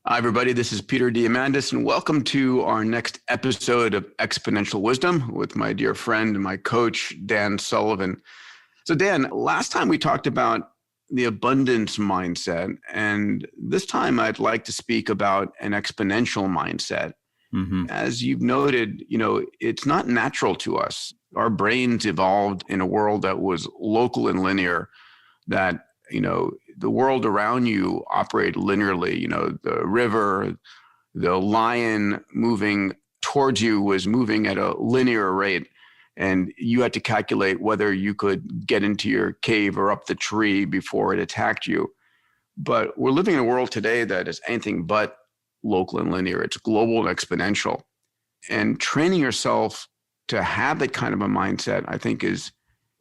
Hi, everybody. This is Peter Diamandis, and welcome to our next episode of Exponential Wisdom with my dear friend and my coach, Dan Sullivan. So, Dan, last time we talked about the abundance mindset, and this time I'd like to speak about an exponential mindset. As you've noted, it's not natural to us. Our brains evolved in a world that was local and linear, that the world around you operate linearly. The river, the lion moving towards you was moving at a linear rate. And you had to calculate whether you could get into your cave or up the tree before it attacked you. But we're living in a world today that is anything but local and linear. It's global and exponential. And training yourself to have that kind of a mindset, I think, is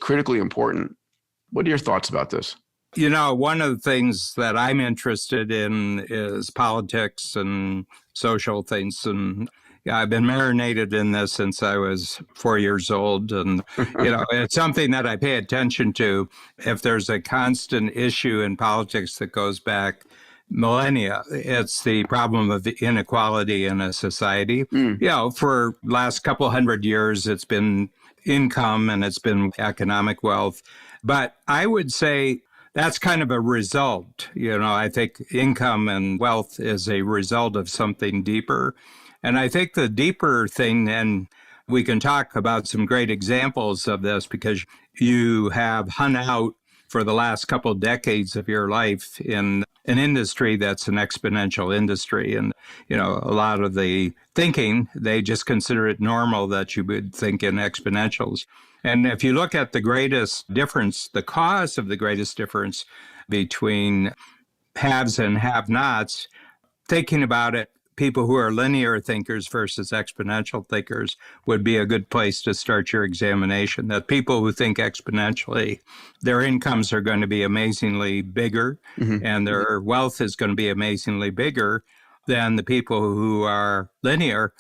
critically important. What are your thoughts about this? One of the things that I'm interested in is politics and social things. And I've been marinated in this since I was 4 years old. And, it's something that I pay attention to. If there's a constant issue in politics that goes back millennia, it's the problem of inequality in a society. For last couple hundred years, it's been income and it's been economic wealth. But I would say that's kind of a result. I think income and wealth is a result of something deeper. And I think the deeper thing, and we can talk about some great examples of this because you have hung out for the last couple of decades of your life in an industry that's an exponential industry. And, a lot of the thinking, they just consider it normal that you would think in exponentials. And if you look at the greatest difference, the cause of the greatest difference between haves and have-nots, thinking about it, people who are linear thinkers versus exponential thinkers would be a good place to start your examination. That people who think exponentially, their incomes are going to be amazingly bigger and their wealth is going to be amazingly bigger than the people who are linear,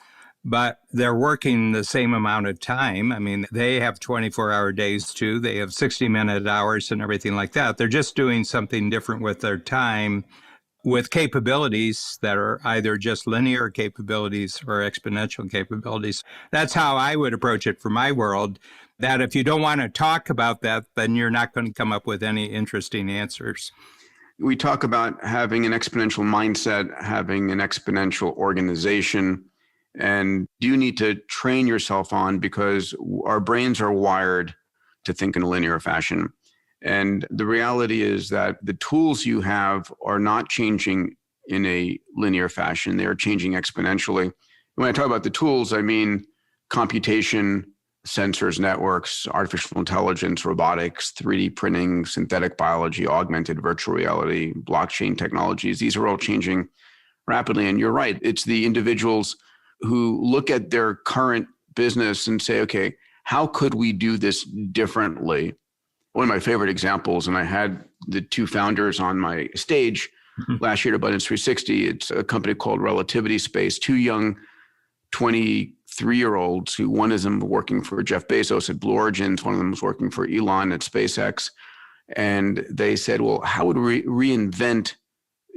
but they're working the same amount of time. I mean, they have 24-hour days too. They have 60-minute hours and everything like that. They're just doing something different with their time, with capabilities that are either just linear capabilities or exponential capabilities. That's how I would approach it for my world, that if you don't want to talk about that, then you're not going to come up with any interesting answers. We talk about having an exponential mindset, having an exponential organization, and you need to train yourself on because our brains are wired to think in a linear fashion. And the reality is that the tools you have are not changing in a linear fashion. They are changing exponentially. When I talk about the tools, I mean computation, sensors, networks, artificial intelligence, robotics, 3D printing, synthetic biology, augmented virtual reality, blockchain technologies. These are all changing rapidly. And you're right. It's the individuals who look at their current business and say, okay, how could we do this differently? One of my favorite examples, and I had the two founders on my stage last year at Abundance 360. It's a company called Relativity Space, two young 23-year-olds who one of them working for Jeff Bezos at Blue Origin, one of them was working for Elon at SpaceX. And they said, well, how would we reinvent,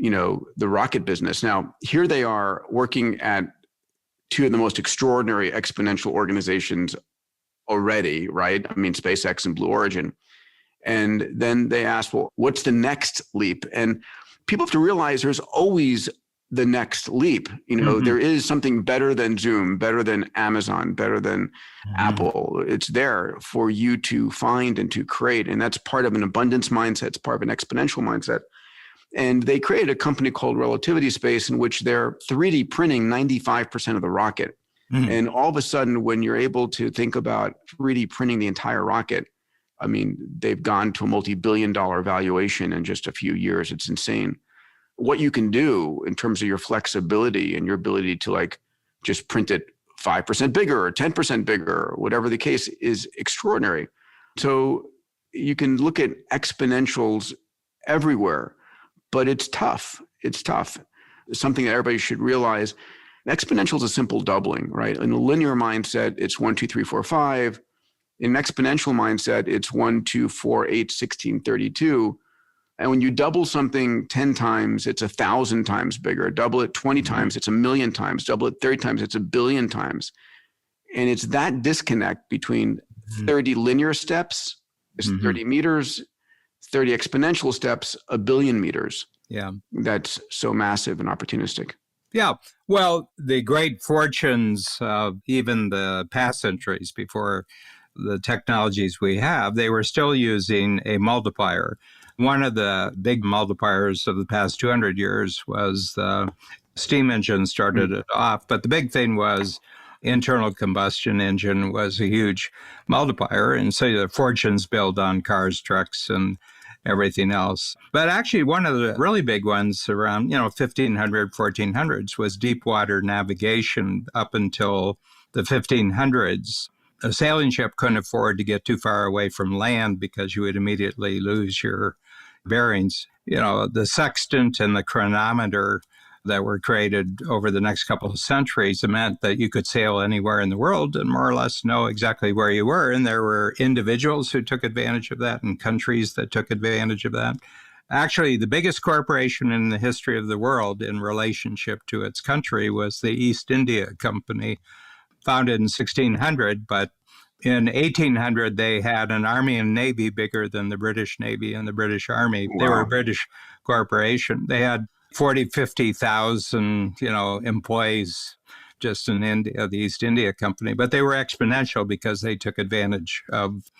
the rocket business? Now, here they are working at two of the most extraordinary exponential organizations already, right? I mean, SpaceX and Blue Origin. And then they asked, well, what's the next leap? And people have to realize there's always the next leap. There is something better than Zoom, better than Amazon, better than Apple. It's there for you to find and to create. And that's part of an abundance mindset. It's part of an exponential mindset. And they created a company called Relativity Space in which they're 3D printing 95% of the rocket. And all of a sudden, when you're able to think about 3D printing the entire rocket, I mean, they've gone to a multi-billion-dollar valuation in just a few years. It's insane. What you can do in terms of your flexibility and your ability to just print it 5% bigger or 10% bigger, or whatever the case, is extraordinary. So you can look at exponentials everywhere, but it's tough. It's tough. It's something that everybody should realize. Exponential is a simple doubling, right? In a linear mindset, it's 1, 2, 3, 4, 5. In an exponential mindset, it's 1, 2, 4, 8, 16, 32. And when you double something 10 times, it's 1,000 times bigger. Double it 20 times, it's 1,000,000 times. Double it 30 times, it's 1,000,000,000 times. And it's that disconnect between 30 linear steps is 30 meters, 30 exponential steps, 1,000,000,000 meters. Yeah. That's so massive and opportunistic. Yeah. Well, the great fortunes of even the past centuries before the technologies we have, they were still using a multiplier. One of the big multipliers of the past 200 years was the steam engine started it off. But the big thing was internal combustion engine was a huge multiplier. And so the fortunes built on cars, trucks, and everything else. But actually, one of the really big ones around, 1500, 1400s was deep water navigation up until the 1500s. A sailing ship couldn't afford to get too far away from land because you would immediately lose your bearings. The sextant and the chronometer that were created over the next couple of centuries meant that you could sail anywhere in the world and more or less know exactly where you were. And there were individuals who took advantage of that and countries that took advantage of that. Actually, the biggest corporation in the history of the world in relationship to its country was the East India Company, founded in 1600, but in 1800, they had an army and navy bigger than the British Navy and the British Army. Wow. They were a British corporation. They had 40, 50,000, employees just in India, the East India Company. But they were exponential because they took advantage of,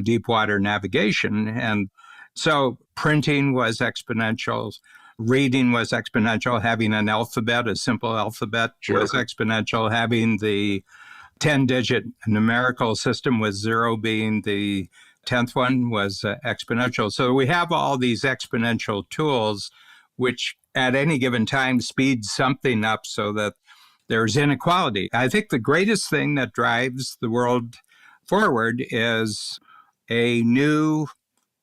deep water navigation. And so printing was exponential. Reading was exponential. Having an alphabet, a simple alphabet, was exponential. Having the 10-digit numerical system with 0 being the 10th one was exponential. So we have all these exponential tools, which at any given time speeds something up so that there's inequality. I think the greatest thing that drives the world forward is a new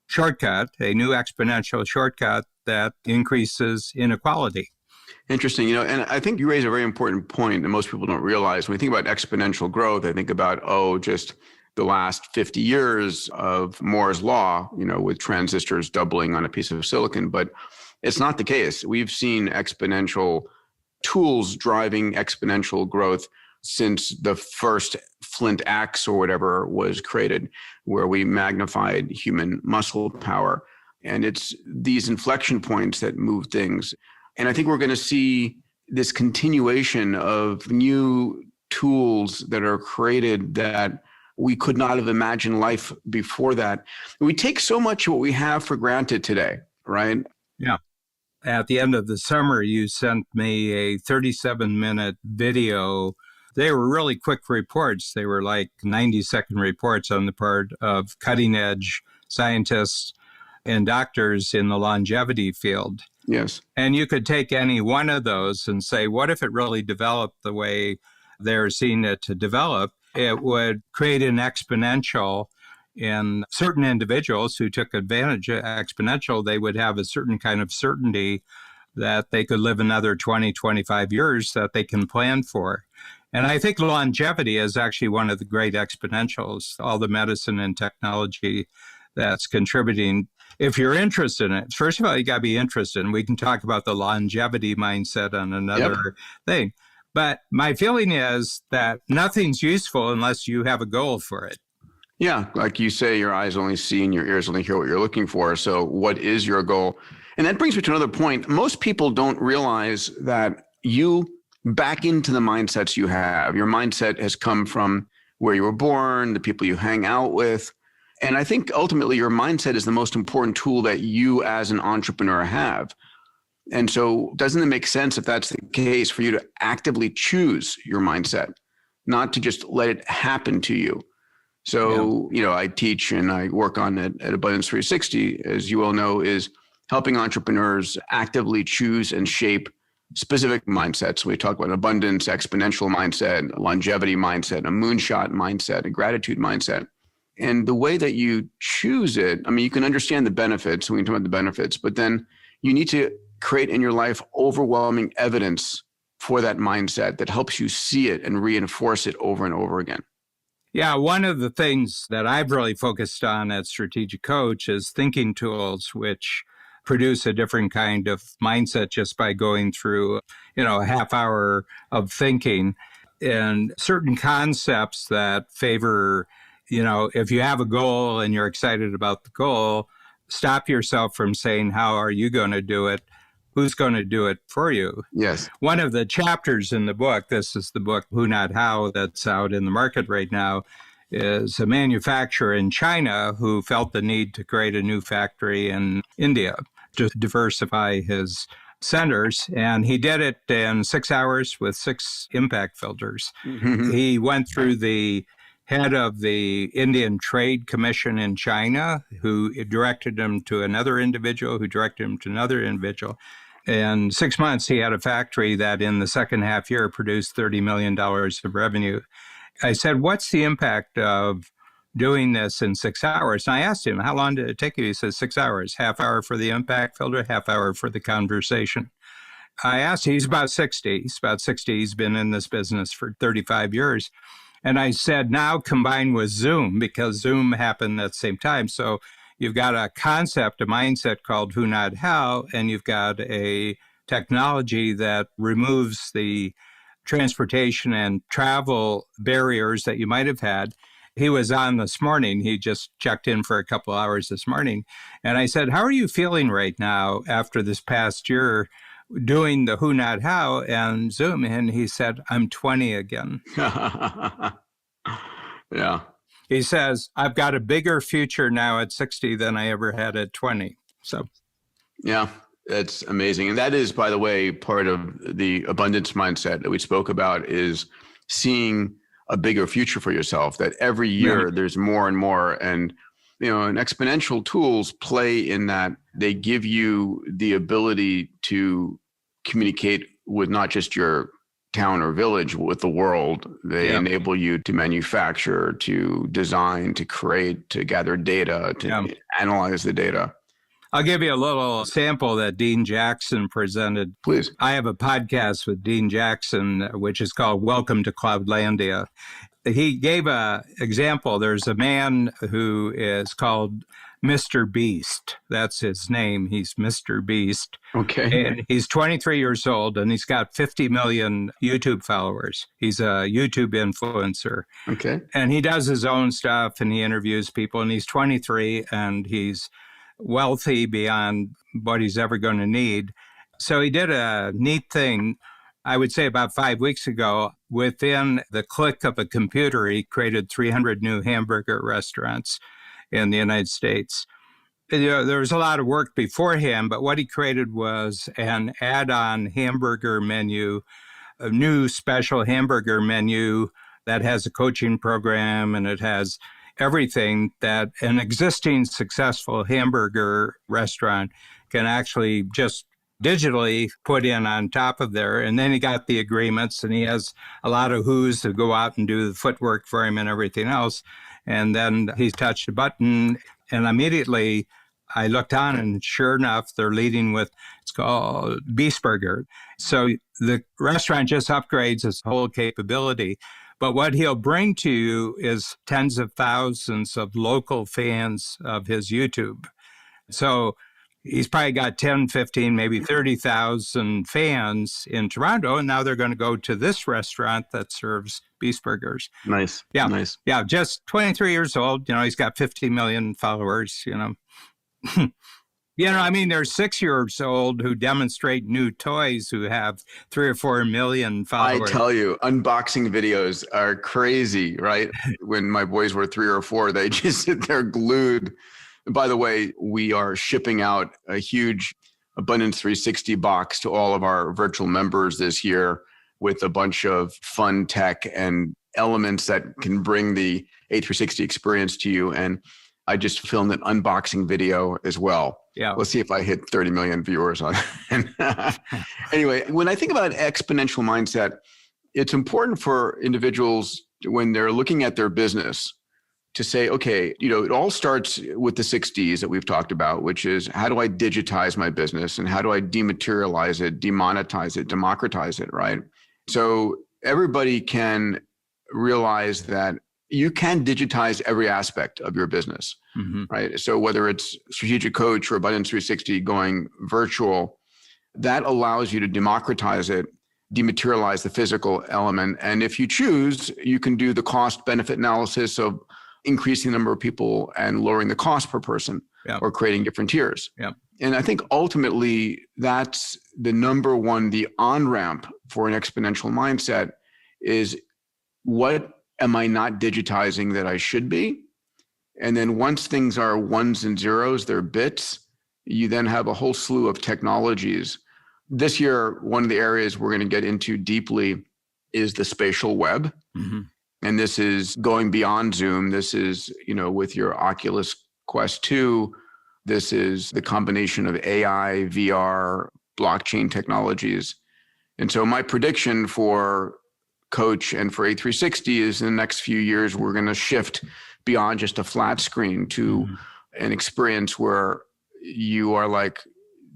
shortcut, a new exponential shortcut that increases inequality. Interesting. And I think you raise a very important point that most people don't realize. When we think about exponential growth, I think about, just the last 50 years of Moore's law, with transistors doubling on a piece of silicon. But it's not the case. We've seen exponential tools driving exponential growth since the first flint axe or whatever was created, where we magnified human muscle power. And it's these inflection points that move things. And I think we're going to see this continuation of new tools that are created that we could not have imagined life before that. We take so much of what we have for granted today, right? Yeah. At the end of the summer, you sent me a 37-minute video. They were really quick reports. They were like 90-second reports on the part of cutting-edge scientists and doctors in the longevity field. Yes. And you could take any one of those and say, what if it really developed the way they're seeing it to develop? It would create an exponential in certain individuals who took advantage of exponential. They would have a certain kind of certainty that they could live another 20, 25 years that they can plan for. And I think longevity is actually one of the great exponentials, all the medicine and technology that's contributing. If you're interested in it, first of all, you got to be interested. And we can talk about the longevity mindset on another thing. But my feeling is that nothing's useful unless you have a goal for it. Yeah, like you say, your eyes only see and your ears only hear what you're looking for. So what is your goal? And that brings me to another point. Most people don't realize that you back into the mindsets you have. Your mindset has come from where you were born, the people you hang out with. And I think ultimately your mindset is the most important tool that you as an entrepreneur have. And so doesn't it make sense, if that's the case, for you to actively choose your mindset, not to just let it happen to you? So, I teach and I work on it at Abundance 360, as you all know, is helping entrepreneurs actively choose and shape specific mindsets. We talk about abundance, exponential mindset, longevity mindset, a moonshot mindset, a gratitude mindset. And the way that you choose it, you can understand the benefits. We can talk about the benefits, but then you need to create in your life overwhelming evidence for that mindset that helps you see it and reinforce it over and over again. Yeah, one of the things that I've really focused on at Strategic Coach is thinking tools, which produce a different kind of mindset just by going through, a half hour of thinking, and certain concepts that favor, if you have a goal and you're excited about the goal, stop yourself from saying, how are you going to do it? Who's going to do it for you? Yes. One of the chapters in the book, this is the book, Who Not How, that's out in the market right now, is a manufacturer in China who felt the need to create a new factory in India to diversify his centers. And he did it in 6 hours with 6 impact filters. Mm-hmm. He went through the head of the Indian Trade Commission in China, who directed him to another individual, who directed him to another individual. In 6 months, he had a factory that in the second half year produced $30 million of revenue. I said, what's the impact of doing this in 6 hours? And I asked him, how long did it take you? He says, 6 hours, half hour for the impact filter, half hour for the conversation. I asked him, he's about 60. He's been in this business for 35 years. And I said, now combined with Zoom, because Zoom happened at the same time. So you've got a concept, a mindset called Who Not How, and you've got a technology that removes the transportation and travel barriers that you might have had. He was on this morning. He just checked in for a couple hours this morning. And I said, how are you feeling right now after this past year doing the Who Not How and Zoom? And he said, I'm 20 again. Yeah. He says, I've got a bigger future now at 60 than I ever had at 20. So, yeah, that's amazing. And that is, by the way, part of the abundance mindset that we spoke about, is seeing a bigger future for yourself, that every year there's more and more. And, and exponential tools play in that they give you the ability to communicate with not just your town or village, with the world. They enable you to manufacture, to design, to create, to gather data, to analyze the data. I'll give you a little sample that Dean Jackson presented. Please. I have a podcast with Dean Jackson, which is called Welcome to Cloudlandia. He gave an example. There's a man who is called Mr. Beast. That's his name. He's Mr. Beast. Okay. And he's 23 years old, and he's got 50 million YouTube followers. He's a YouTube influencer. Okay. And he does his own stuff, and he interviews people, and he's 23, and he's wealthy beyond what he's ever going to need. So he did a neat thing, I would say about 5 weeks ago. Within the click of a computer, he created 300 new hamburger restaurants in the United States. There was a lot of work beforehand, but what he created was an add-on hamburger menu, a new special hamburger menu that has a coaching program, and it has everything that an existing successful hamburger restaurant can actually just digitally put in on top of there. And then he got the agreements, and he has a lot of who's to go out and do the footwork for him and everything else. And then he touched a button, and immediately I looked on, and sure enough, they're leading with, it's called Beast Burger. So the restaurant just upgrades its whole capability. But what he'll bring to you is tens of thousands of local fans of his YouTube. So he's probably got 10, 15, maybe 30,000 fans in Toronto, and now they're going to go to this restaurant that serves Beast Burgers. Nice. Yeah. Nice. Yeah. Just 23 years old. He's got 50 million followers, there's 6 years old who demonstrate new toys who have 3 or 4 million followers. I tell you, unboxing videos are crazy, right? When my boys were 3 or 4, they just sit there glued. And by the way, we are shipping out a huge Abundance 360 box to all of our virtual members this year, with a bunch of fun tech and elements that can bring the A360 experience to you. And I just filmed an unboxing video as well. Yeah. Let's see if I hit 30 million viewers on it. Anyway, when I think about exponential mindset, it's important for individuals when they're looking at their business to say, okay, it all starts with the 6 Ds that we've talked about, which is, how do I digitize my business, and how do I dematerialize it, demonetize it, democratize it, right? So everybody can realize that you can digitize every aspect of your business, right? So whether it's Strategic Coach or Abundance 360 going virtual, that allows you to democratize it, dematerialize the physical element. And if you choose, you can do the cost benefit analysis of increasing the number of people and lowering the cost per person, or creating different tiers. And I think ultimately that's the number one, the on-ramp for an exponential mindset is, what am I not digitizing that I should be? And then once things are ones and zeros, they're bits, you then have a whole slew of technologies. This year, one of the areas we're going to get into deeply is the spatial web. And this is going beyond Zoom. This is, with your Oculus Quest 2, this is the combination of AI, VR, blockchain technologies. And so my prediction for Coach and for A360 is in the next few years, we're going to shift beyond just a flat screen to an experience where you are like,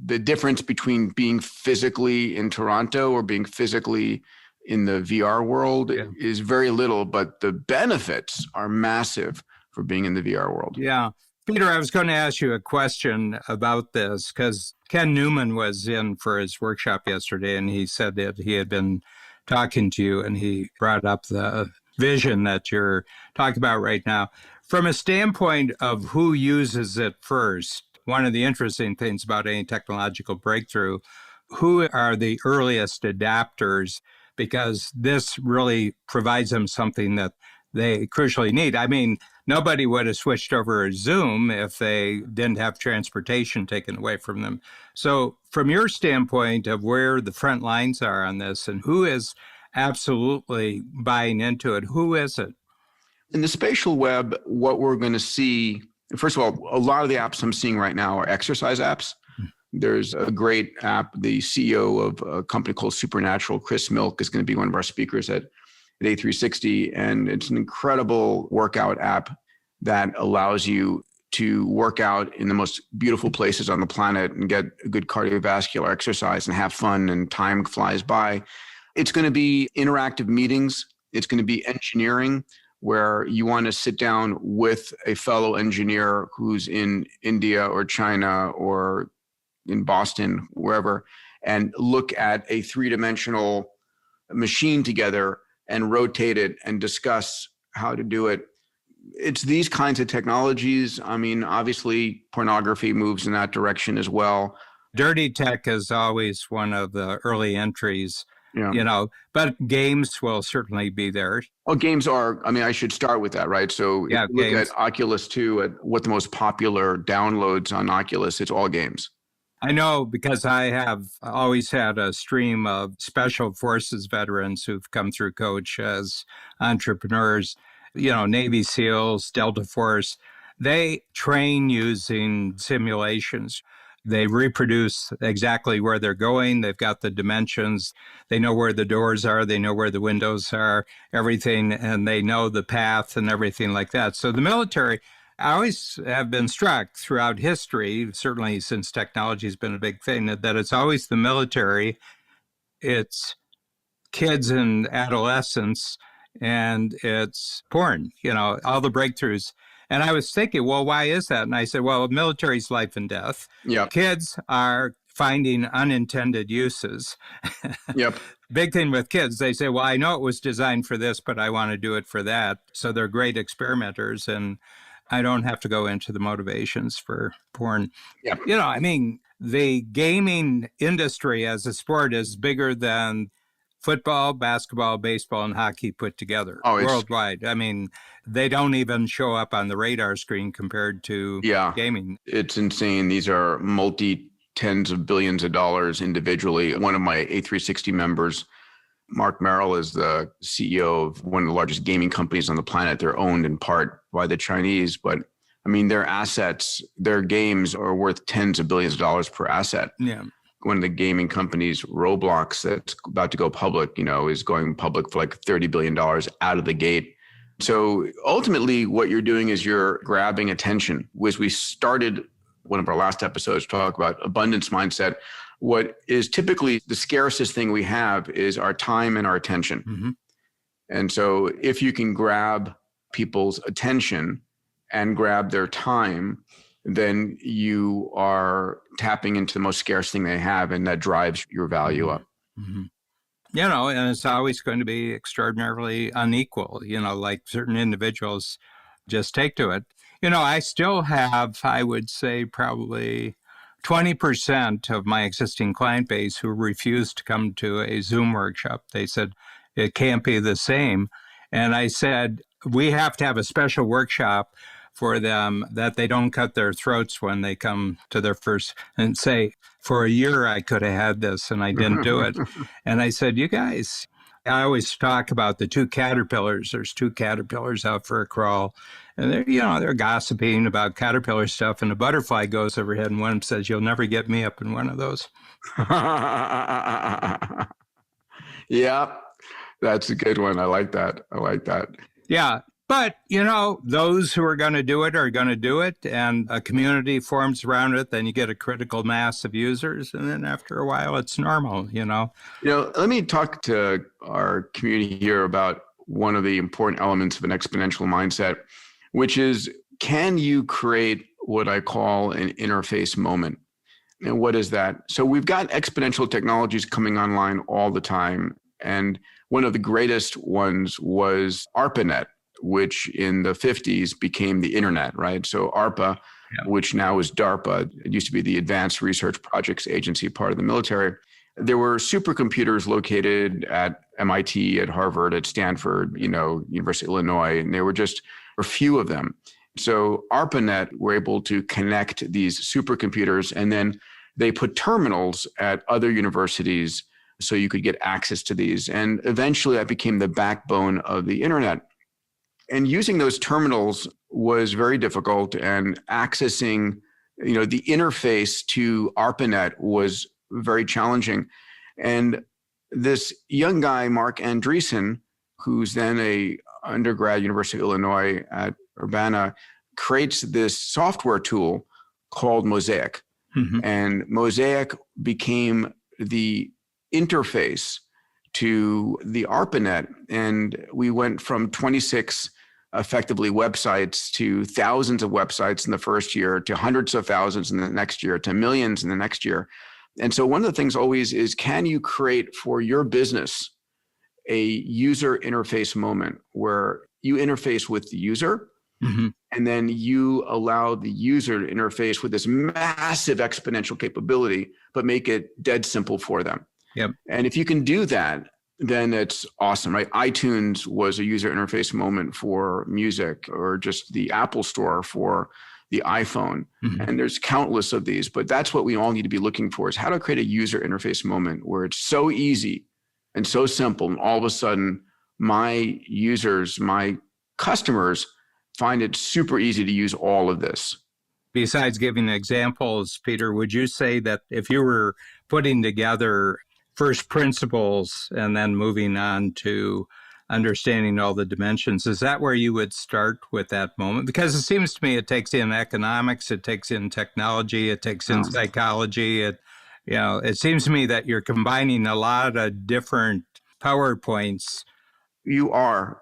the difference between being physically in Toronto or being physically in the VR world is very little, but the benefits are massive for being in the VR world. Yeah. Peter, I was going to ask you a question about this because Ken Newman was in for his workshop yesterday, and he said that he had been talking to you, and he brought up the vision that you're talking about right now. From a standpoint of who uses it first, one of the interesting things about any technological breakthrough, who are the earliest adapters? Because this really provides them something that they crucially need. I mean, nobody would have switched over to Zoom if they didn't have transportation taken away from them. So from your standpoint of where the front lines are on this and who is absolutely buying into it, who is it? In the spatial web, what we're going to see, first of all, a lot of the apps I'm seeing right now are exercise apps. There's a great app. The CEO of a company called Supernatural, Chris Milk, is going to be one of our speakers at A360. And it's an incredible workout app that allows you to work out in the most beautiful places on the planet and get a good cardiovascular exercise and have fun, and time flies by. It's going to be interactive meetings. It's going to be engineering, where you want to sit down with a fellow engineer who's in India or China or in Boston, wherever, and look at a three-dimensional machine together and rotate it and discuss how to do it. It's these kinds of technologies. I mean, obviously, pornography moves in that direction as well. Dirty tech is always one of the early entries, but games will certainly be there. Oh, games are, I should start with that, right? So if you look at Oculus 2, at what the most popular downloads on Oculus, it's all games. I know, because I have always had a stream of special forces veterans who've come through Coach as entrepreneurs, Navy SEALs, Delta Force. They train using simulations. They reproduce exactly where they're going. They've got the dimensions. They know where the doors are. They know where the windows are, everything, and they know the path and everything like that. So the military, I always have been struck throughout history, certainly since technology has been a big thing, that it's always the military, it's kids and adolescents, and it's porn, all the breakthroughs. And I was thinking, well, why is that? And I said, well, military's life and death. Yep. Kids are finding unintended uses. Yep. Big thing with kids, they say, well, I know it was designed for this, but I want to do it for that. So they're great experimenters, and I don't have to go into the motivations for porn. Yep. The gaming industry as a sport is bigger than football, basketball, baseball, and hockey put together worldwide. They don't even show up on the radar screen compared to gaming. It's insane. These are multi-tens of billions of dollars individually. One of my A360 members, Mark Merrill, is the CEO of one of the largest gaming companies on the planet. They're owned in part by the Chinese, but their assets, their games are worth tens of billions of dollars per asset. Yeah. One of the gaming companies, Roblox, that's about to go public, is going public for like $30 billion out of the gate. So ultimately, what you're doing is you're grabbing attention. As we started one of our last episodes to talk about abundance mindset, what is typically the scarcest thing we have is our time and our attention. Mm-hmm. And so if you can grab people's attention and grab their time, then you are tapping into the most scarce thing they have, and that drives your value up. Mm-hmm. You know, and it's always going to be extraordinarily unequal, you know, like certain individuals just take to it. You know, I still have, I would say, probably 20% of my existing client base who refused to come to a Zoom workshop. They said, it can't be the same. And I said, we have to have a special workshop for them that they don't cut their throats when they come to their first and say, for a year I could have had this and I didn't do it. And I said, you guys, I always talk about the two caterpillars. There's two caterpillars out for a crawl. And they're gossiping about caterpillar stuff. And a butterfly goes overhead and one says, you'll never get me up in one of those. Yeah, that's a good one. I like that. Yeah. But, you know, those who are going to do it are going to do it, and a community forms around it. Then you get a critical mass of users, and then after a while, it's normal, you know. Let me talk to our community here about one of the important elements of an exponential mindset, which is, can you create what I call an interface moment? And what is that? So we've got exponential technologies coming online all the time. And one of the greatest ones was ARPANET, which in the 50s became the internet, right? So ARPA, which now is DARPA, it used to be the Advanced Research Projects Agency, part of the military. There were supercomputers located at MIT, at Harvard, at Stanford, University of Illinois, and there were a few of them. So ARPANET were able to connect these supercomputers, and then they put terminals at other universities so you could get access to these. And eventually that became the backbone of the internet. And using those terminals was very difficult, and accessing, the interface to ARPANET was very challenging. And this young guy, Mark Andreessen, who's then a undergrad, University of Illinois at Urbana, creates this software tool called Mosaic. Mm-hmm. And Mosaic became the interface to the ARPANET. And we went from 26 effectively websites to thousands of websites in the first year, to hundreds of thousands in the next year, to millions in the next year. And so one of the things always is, can you create for your business a user interface moment where you interface with the user, mm-hmm. and then you allow the user to interface with this massive exponential capability, but make it dead simple for them. Yep. And if you can do that, then it's awesome, right? iTunes was a user interface moment for music, or just the Apple Store for the iPhone. Mm-hmm. And there's countless of these, but that's what we all need to be looking for, is how to create a user interface moment where it's so easy and so simple. And all of a sudden, my users, my customers find it super easy to use all of this. Besides giving examples, Peter, would you say that if you were putting together first principles and then moving on to understanding all the dimensions, is that where you would start with that moment? Because it seems to me it takes in economics, it takes in technology, it takes in psychology. It seems to me that you're combining a lot of different PowerPoints. You are.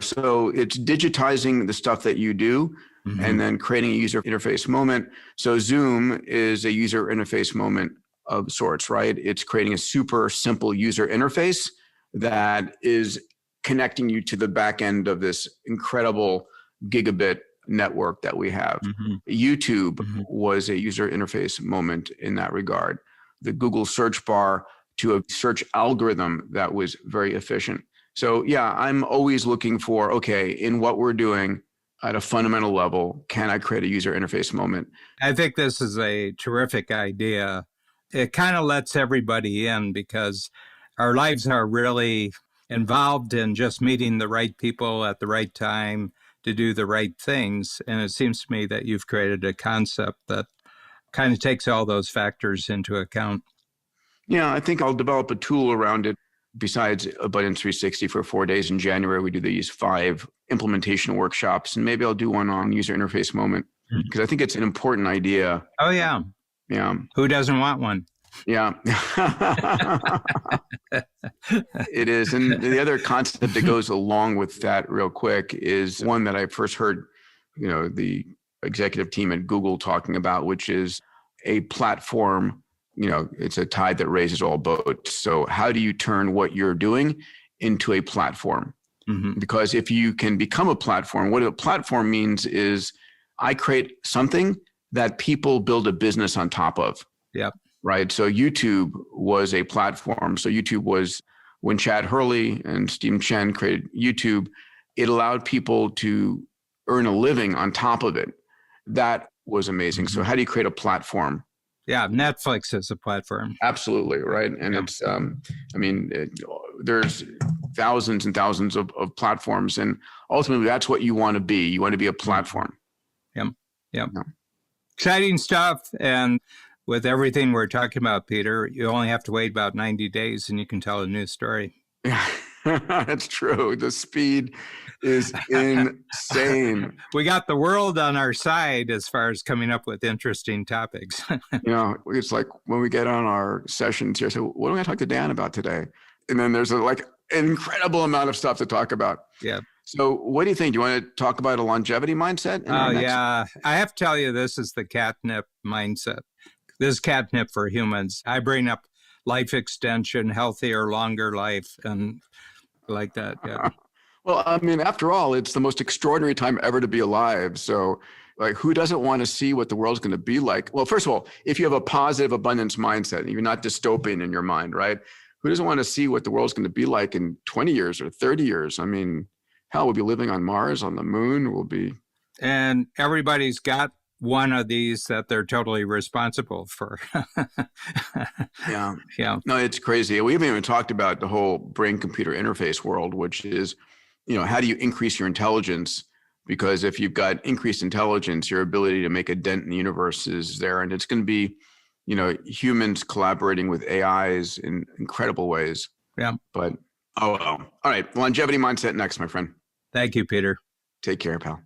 So it's digitizing the stuff that you do, mm-hmm. and then creating a user interface moment. So Zoom is a user interface moment of sorts, right? It's creating a super simple user interface that is connecting you to the back end of this incredible gigabit network that we have. Mm-hmm. YouTube mm-hmm. was a user interface moment in that regard. The Google search bar to a search algorithm that was very efficient. So yeah, I'm always looking for, okay, in what we're doing at a fundamental level, can I create a user interface moment? I think this is a terrific idea. It kind of lets everybody in, because our lives are really involved in just meeting the right people at the right time to do the right things. And it seems to me that you've created a concept that kind of takes all those factors into account. Yeah, I think I'll develop a tool around it. Besides Abundance 360, for 4 days in January, we do these 5 implementation workshops, and maybe I'll do one on user interface moment, because I think it's an important idea. Oh, yeah. Yeah. Who doesn't want one? Yeah. It is. And the other concept that goes along with that real quick is one that I first heard, the executive team at Google talking about, which is a platform. It's a tide that raises all boats. So how do you turn what you're doing into a platform? Mm-hmm. Because if you can become a platform, what a platform means is I create something that people build a business on top of. Yeah. Right. So YouTube was a platform. So YouTube was when Chad Hurley and Stephen Chen created YouTube, it allowed people to earn a living on top of it. That was amazing. Mm-hmm. So how do you create a platform? Yeah, Netflix is a platform. Absolutely, right. And it's, there's thousands and thousands of platforms. And ultimately, that's what you want to be. You want to be a platform. Yep. Exciting stuff. And with everything we're talking about, Peter, you only have to wait about 90 days and you can tell a new story. Yeah, that's true. The speed is insane. We got the world on our side as far as coming up with interesting topics. It's like when we get on our sessions here, so what are we going to talk to Dan about today? And then there's an incredible amount of stuff to talk about. Yeah. So what do you think? Do you want to talk about a longevity mindset? Yeah. I have to tell you, this is the catnip mindset. This is catnip for humans. I bring up life extension, healthier, longer life, and like that. Yeah. Well, after all, it's the most extraordinary time ever to be alive. So who doesn't want to see what the world's going to be like? Well, first of all, if you have a positive abundance mindset, you're not dystopian in your mind, right? Who doesn't want to see what the world's going to be like in 20 years or 30 years? Hell, we'll be living on Mars, on the moon. We'll be. And everybody's got one of these that they're totally responsible for. Yeah. Yeah. No, it's crazy. We haven't even talked about the whole brain-computer interface world, which is, how do you increase your intelligence? Because if you've got increased intelligence, your ability to make a dent in the universe is there. And it's going to be, humans collaborating with AIs in incredible ways. Yeah. But, oh well. All right. Longevity mindset next, my friend. Thank you, Peter. Take care, pal.